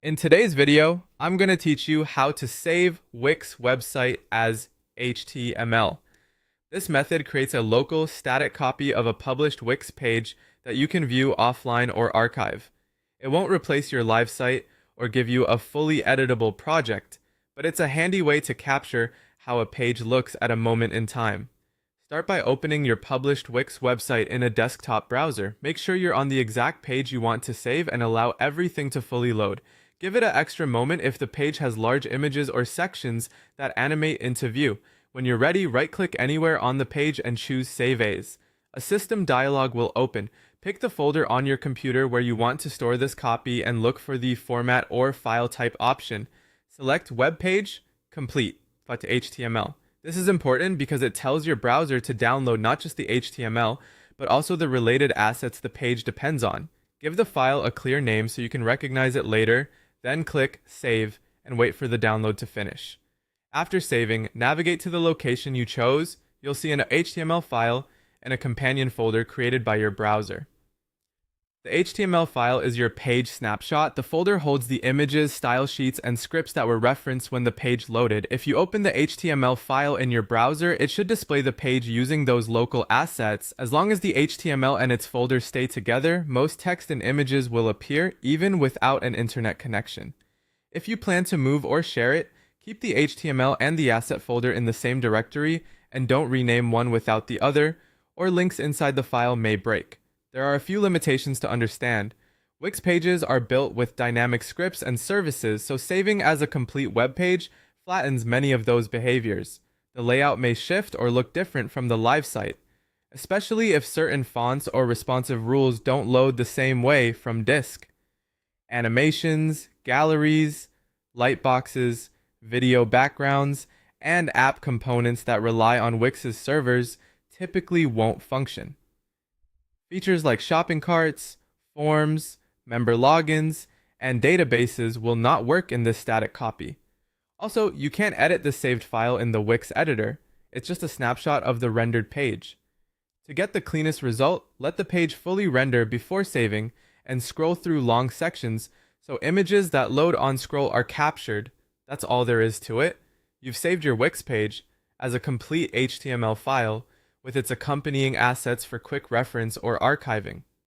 In today's video, I'm going to teach you how to save Wix website as HTML. This method creates a local static copy of a published Wix page that you can view offline or archive. It won't replace your live site or give you a fully editable project, but it's a handy way to capture how a page looks at a moment in time. Start by opening your published Wix website in a desktop browser. Make sure you're on the exact page you want to save and allow everything to fully load. Give it an extra moment if the page has large images or sections that animate into view. When you're ready, right-click anywhere on the page and choose Save As. A system dialog will open. Pick the folder on your computer where you want to store this copy and look for the Format or File Type option. Select Web Page, Complete, but to HTML. This is important because it tells your browser to download not just the HTML, but also the related assets the page depends on. Give the file a clear name so you can recognize it later, then click Save and wait for the download to finish. After saving, navigate to the location you chose. You'll see an HTML file and a companion folder created by your browser. The HTML file is your page snapshot. The folder holds the images, style sheets, and scripts that were referenced when the page loaded. If you open the HTML file in your browser, it should display the page using those local assets. As long as the HTML and its folder stay together, most text and images will appear even without an internet connection. If you plan to move or share it, keep the HTML and the asset folder in the same directory and don't rename one without the other, or links inside the file may break. There are a few limitations to understand. Wix pages are built with dynamic scripts and services, so saving as a complete web page flattens many of those behaviors. The layout may shift or look different from the live site, especially if certain fonts or responsive rules don't load the same way from disk. Animations, galleries, lightboxes, video backgrounds, and app components that rely on Wix's servers typically won't function. Features like shopping carts, forms, member logins, and databases will not work in this static copy. Also, you can't edit the saved file in the Wix editor. It's just a snapshot of the rendered page. To get the cleanest result, let the page fully render before saving and scroll through long sections so images that load on scroll are captured. That's all there is to it. You've saved your Wix page as a complete HTML file with its accompanying assets for quick reference or archiving.